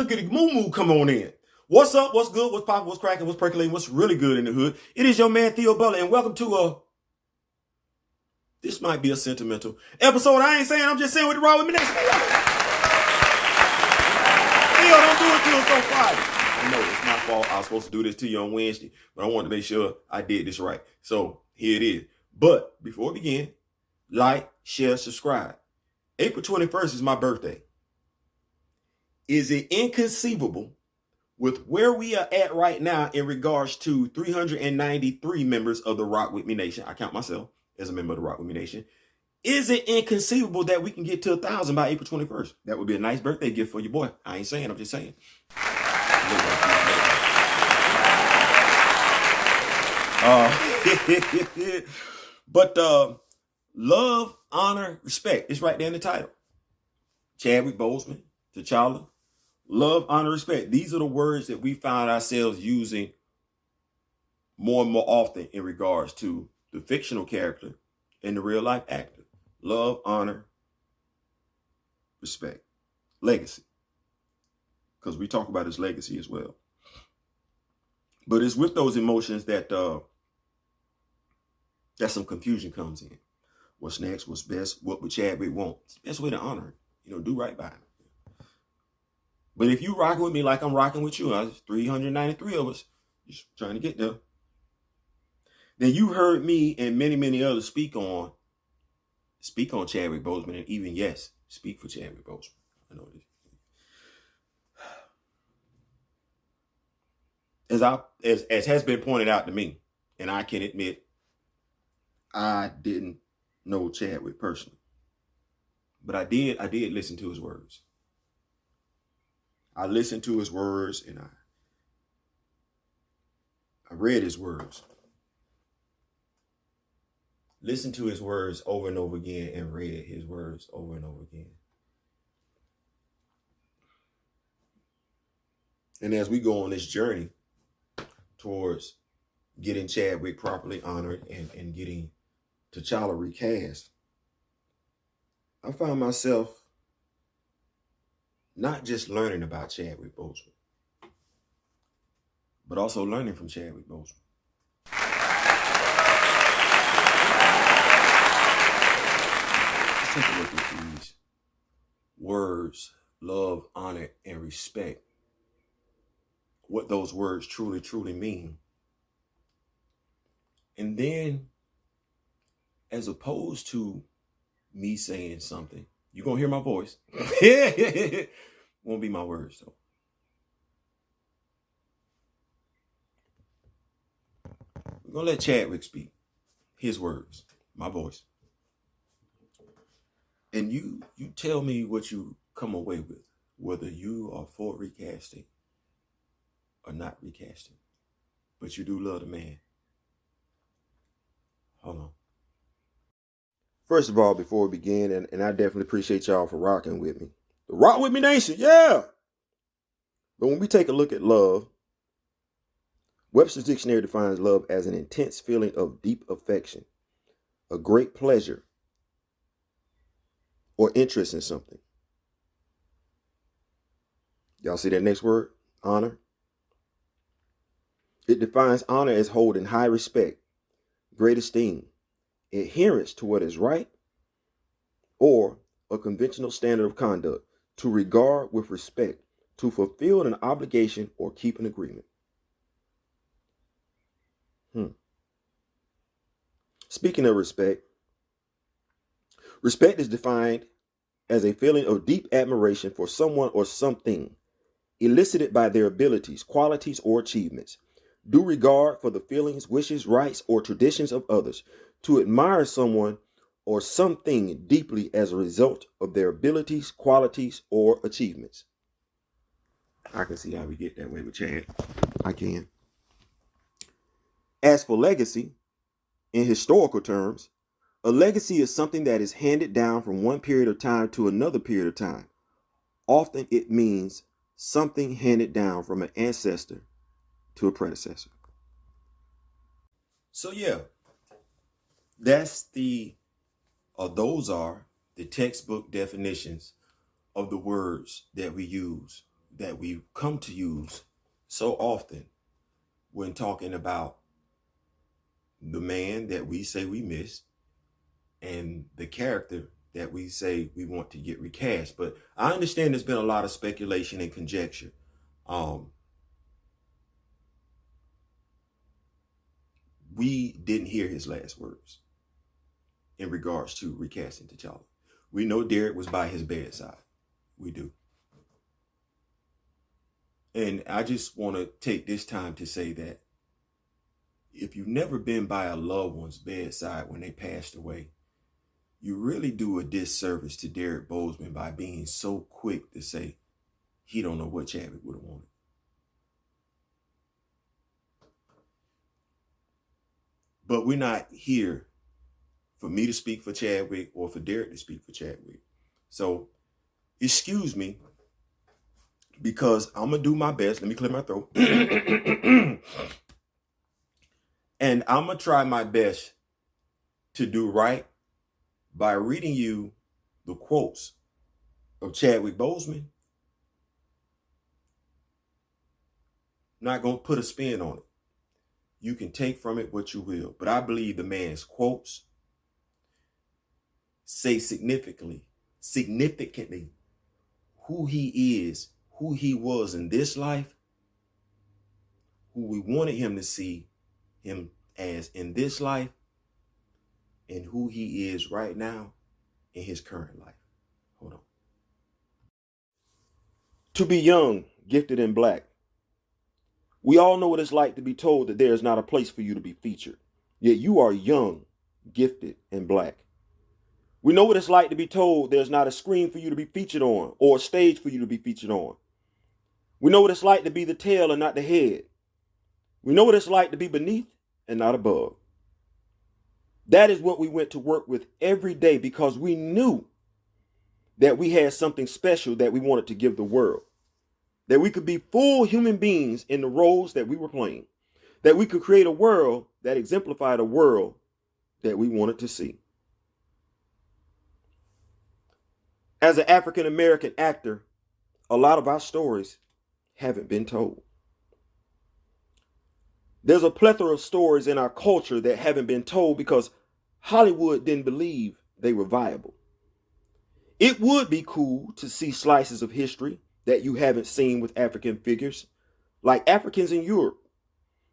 look at the moo come on in. What's up? What's good? What's poppin'? What's cracking? What's percolating? What's really good in the hood? It is your man Theo Butler, and welcome to this might be a sentimental episode. I ain't saying, I'm just saying what the wrong with me next. Theo, don't do it till it's so Friday. I know it's my fault. I was supposed to do this to you on Wednesday, but I wanted to make sure I did this right. So here it is. But before we begin, like, share, subscribe. April 21st is my birthday. Is it inconceivable with where we are at right now in regards to 393 members of the Rock With Me Nation? I count myself as a member of the Rock With Me Nation. Is it inconceivable that we can get to 1,000 by April 21st? That would be a nice birthday gift for your boy. I ain't saying, I'm just saying. But love, honor, respect. It's right there in the title. Chadwick Boseman, T'Challa. Love, honor, respect. These are the words that we find ourselves using more and more often in regards to the fictional character and the real life actor. Love, honor, respect, legacy. Because we talk about his legacy as well. But it's with those emotions that some confusion comes in. What's next? What's best? What would Chadwick want? It's the best way to honor him. Do right by him. But if you rocking with me like I'm rocking with you, there's 393 of us just trying to get there. Then you heard me and many, many others speak on Chadwick Boseman, and even, yes, speak for Chadwick Boseman. I know this. As has been pointed out to me, and I can admit, I didn't know Chadwick personally. But I did listen to his words. I listened to his words, and I read his words. Listened to his words over and over again and read his words over and over again. And as we go on this journey towards getting Chadwick properly honored and getting T'Challa recast, I found myself not just learning about Chadwick Boseman, but also learning from Chadwick Boseman. Let's take a look at these words, love, honor, and respect. What those words truly, truly mean. And then, as opposed to me saying something, you're going to hear my voice. Won't be my words, though. We're going to let Chadwick speak. His words, my voice. And you tell me what you come away with, whether you are for recasting or not recasting. But you do love the man. Hold on. First of all, before we begin, and I definitely appreciate y'all for rocking with me. The Rock With Me Nation, yeah! But when we take a look at love, Webster's Dictionary defines love as an intense feeling of deep affection, a great pleasure, or interest in something. Y'all see that next word? Honor. It defines honor as holding high respect, great esteem, adherence to what is right, or a conventional standard of conduct, to regard with respect, to fulfill an obligation or keep an agreement. Speaking of respect, respect is defined as a feeling of deep admiration for someone or something, elicited by their abilities, qualities, or achievements. Due regard for the feelings, wishes, rights, or traditions of others. To admire someone or something deeply as a result of their abilities, qualities, or achievements. I can see how we get that way with Chad. I can. As for legacy, in historical terms, a legacy is something that is handed down from one period of time to another period of time. Often it means something handed down from an ancestor to a predecessor. So yeah, those are the textbook definitions of the words that we use that we come to use so often when talking about the man that we say we miss and the character that we say we want to get recast. But I understand there's been a lot of speculation and conjecture. We didn't hear his last words in regards to recasting T'Challa. We know Derek was by his bedside. We do. And I just want to take this time to say that if you've never been by a loved one's bedside when they passed away, you really do a disservice to Derek Bozeman by being so quick to say he don't know what Chadwick would have wanted. But we're not here for me to speak for Chadwick or for Derek to speak for Chadwick. So excuse me, because I'm going to do my best. Let me clear my throat. And I'm going to try my best to do right by reading you the quotes of Chadwick Boseman. Not going to put a spin on it. You can take from it what you will. But I believe the man's quotes say significantly who he is, who he was in this life, who we wanted him to see him as in this life, and who he is right now in his current life. Hold on. To be young, gifted, and black. We all know what it's like to be told that there is not a place for you to be featured. Yet you are young, gifted, and black. We know what it's like to be told there's not a screen for you to be featured on or a stage for you to be featured on. We know what it's like to be the tail and not the head. We know what it's like to be beneath and not above. That is what we went to work with every day because we knew that we had something special that we wanted to give the world. That we could be full human beings in the roles that we were playing. That we could create a world that exemplified a world that we wanted to see. As an African-American actor, a lot of our stories haven't been told. There's a plethora of stories in our culture that haven't been told because Hollywood didn't believe they were viable. It would be cool to see slices of history that you haven't seen with African figures, like Africans in Europe,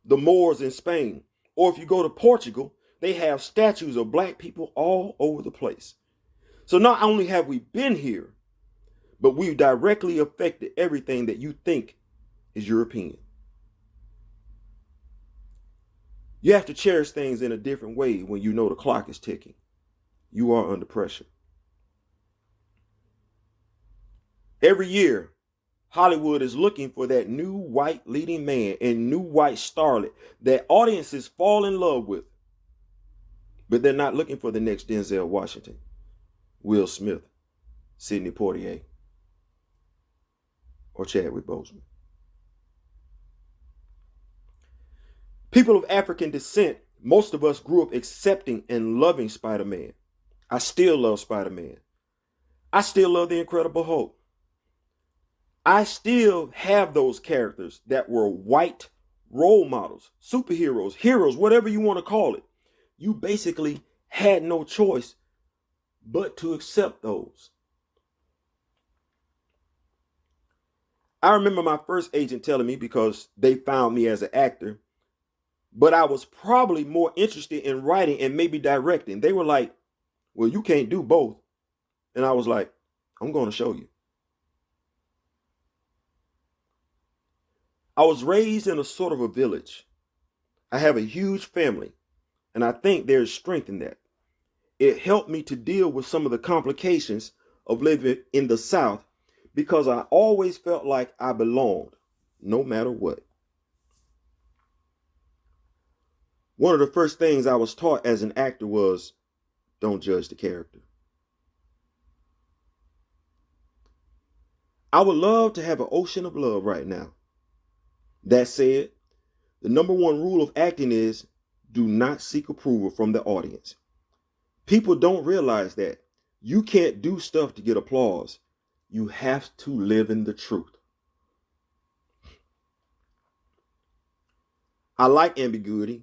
the Moors in Spain, or if you go to Portugal, they have statues of black people all over the place. So not only have we been here, but we've directly affected everything that you think is European. You have to cherish things in a different way when you know the clock is ticking. You are under pressure. Every year, Hollywood is looking for that new white leading man and new white starlet that audiences fall in love with. But they're not looking for the next Denzel Washington, Will Smith, Sidney Poitier, or Chadwick Boseman. People of African descent, most of us grew up accepting and loving Spider-Man. I still love Spider-Man. I still love The Incredible Hulk. I still have those characters that were white role models, superheroes, heroes, whatever you want to call it. You basically had no choice but to accept those. I remember my first agent telling me, because they found me as an actor, but I was probably more interested in writing and maybe directing. They were like, well, you can't do both. And I was like, I'm going to show you. I was raised in a sort of a village. I have a huge family, and I think there's strength in that. It helped me to deal with some of the complications of living in the South because I always felt like I belonged, no matter what. One of the first things I was taught as an actor was, don't judge the character. I would love to have an ocean of love right now. That said, the number one rule of acting is do not seek approval from the audience. People don't realize that you can't do stuff to get applause. You have to live in the truth. I like ambiguity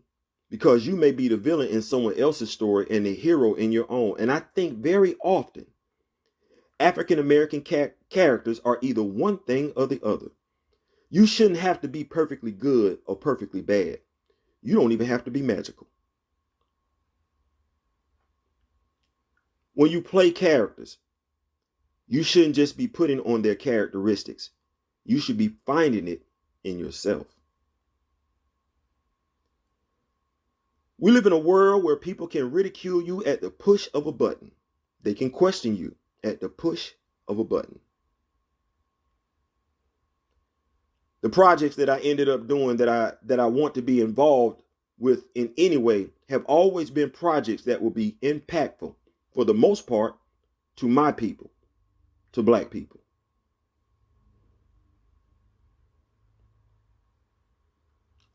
because you may be the villain in someone else's story and the hero in your own. And I think very often African American characters are either one thing or the other. You shouldn't have to be perfectly good or perfectly bad. You don't even have to be magical. When you play characters, you shouldn't just be putting on their characteristics. You should be finding it in yourself. We live in a world where people can ridicule you at the push of a button. They can question you at the push of a button. The projects that I ended up doing that I want to be involved with in any way have always been projects that will be impactful, for the most part, to my people, to Black people.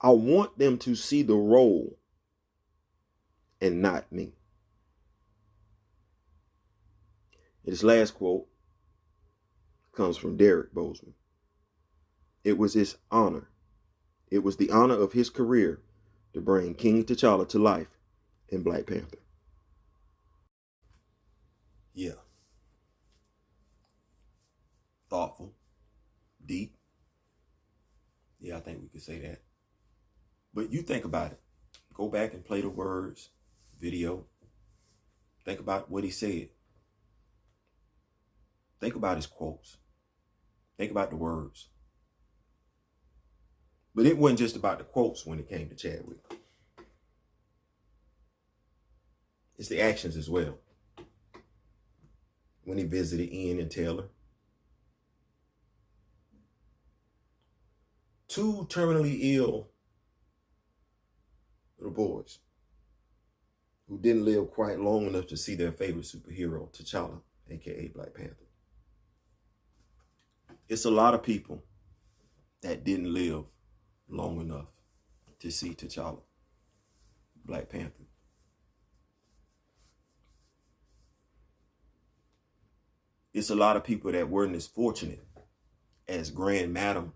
I want them to see the role and not me. This last quote comes from Derek Bozeman. It was his honor. It was the honor of his career to bring King T'Challa to life in Black Panther. Yeah. Thoughtful. Deep. Yeah, I think we could say that. But you think about it. Go back and play the words, video. Think about what he said. Think about his quotes. Think about the words. But it wasn't just about the quotes when it came to Chadwick. It's the actions as well. When he visited Ian and Taylor. Two terminally ill little boys who didn't live quite long enough to see their favorite superhero, T'Challa, aka Black Panther. It's a lot of people that didn't live long enough to see T'Challa, Black Panther. It's a lot of people that weren't as fortunate as Grand Madam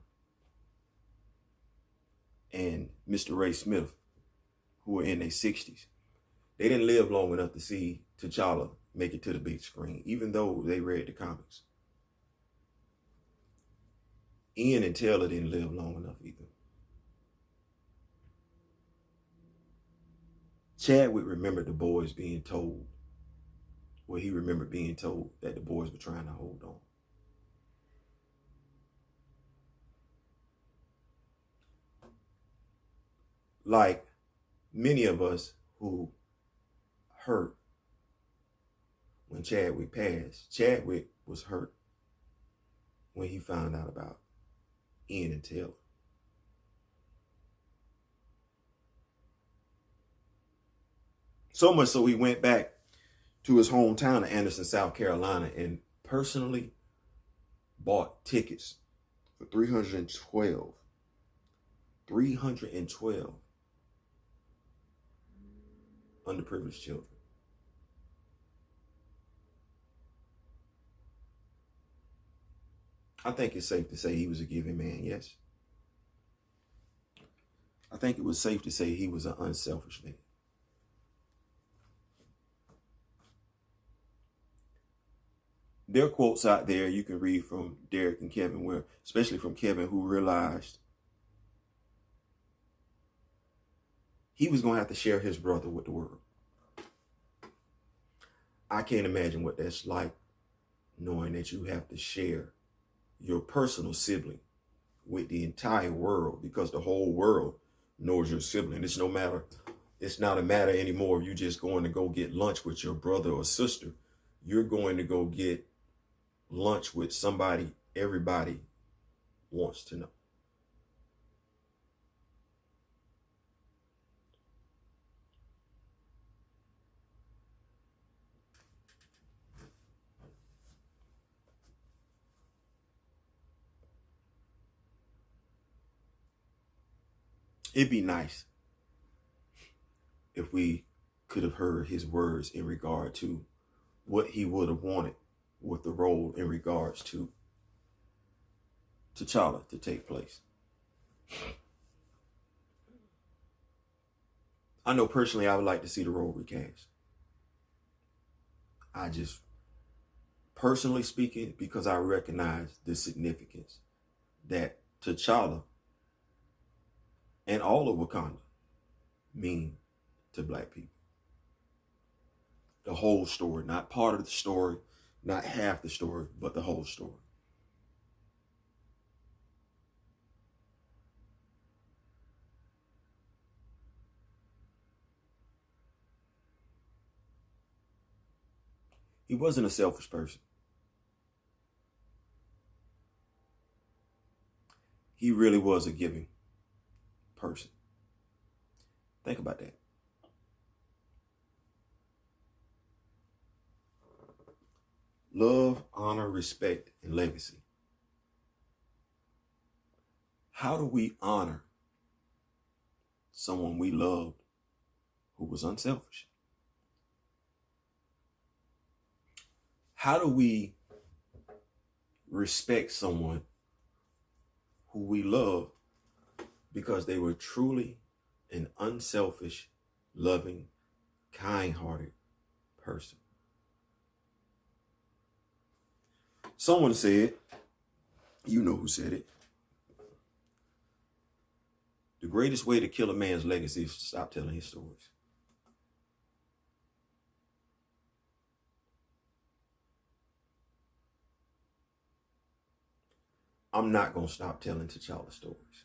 and Mr. Ray Smith, who were in their 60s. They didn't live long enough to see T'Challa make it to the big screen, even though they read the comics. Ian and Taylor didn't live long enough either. Chadwick remembered the boys being told, well, he remembered being told that the boys were trying to hold on. Like many of us who hurt when Chadwick passed, Chadwick was hurt when he found out about Ian and Taylor. So much so he went back to his hometown of Anderson, South Carolina, and personally bought tickets for 312 underprivileged children. I think it's safe to say he was a giving man, yes. I think it was safe to say he was an unselfish man. There are quotes out there you can read from Derek and Kevin, where, especially from Kevin, who realized he was going to have to share his brother with the world. I can't imagine what that's like, knowing that you have to share your personal sibling with the entire world, because the whole world knows your sibling. It's not a matter anymore of you just going to go get lunch with your brother or sister. You're going to go get lunch with somebody everybody wants to know. It'd be nice if we could have heard his words in regard to what he would have wanted with the role in regards to T'Challa to take place. I know personally I would like to see the role recast. I just, personally speaking, because I recognize the significance that T'Challa and all of Wakanda mean to black people. The whole story, not part of the story, not half the story, but the whole story. He wasn't a selfish person. He really was a giving person. Think about that. Love, honor, respect, and legacy. How do we honor someone we loved who was unselfish? How do we respect someone who we love because they were truly an unselfish, loving, kind-hearted person? Someone said, you know who said it, the greatest way to kill a man's legacy is to stop telling his stories. I'm not going to stop telling T'Challa stories.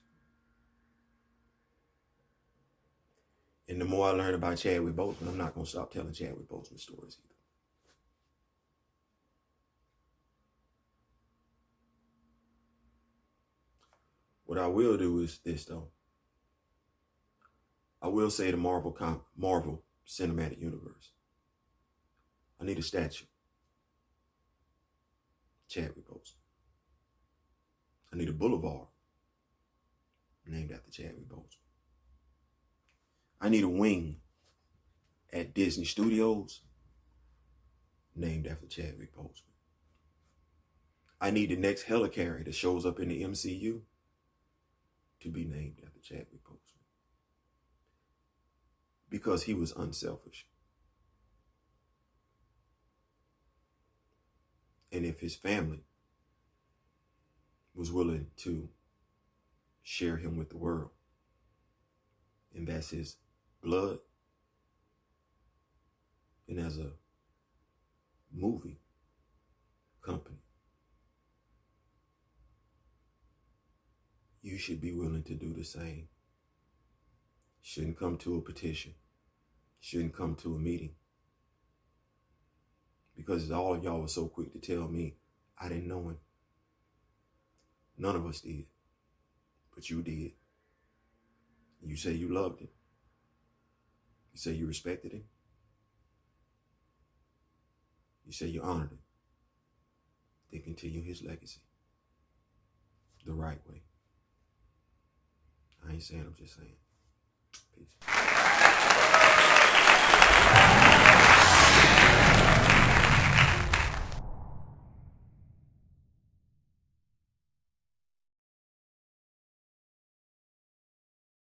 And the more I learn about Chadwick Boseman, I'm not going to stop telling Chadwick Boseman stories either. What I will do is this, though. I will say the Marvel Cinematic Universe. I need a statue. Chadwick Boseman. I need a boulevard named after Chadwick Boseman. I need a wing at Disney Studios named after Chadwick Boseman. I need the next helicarrier that shows up in the MCU to be named after Chadwick Boseman. Because he was unselfish. And if his family was willing to share him with the world, and that's his blood, and as a movie company, you should be willing to do the same. Shouldn't come to a petition. Shouldn't come to a meeting. Because all of y'all were so quick to tell me I didn't know him. None of us did. But you did. You say you loved him. You say you respected him. You say you honored him. Then continue his legacy the right way. I ain't saying, I'm just saying. Peace.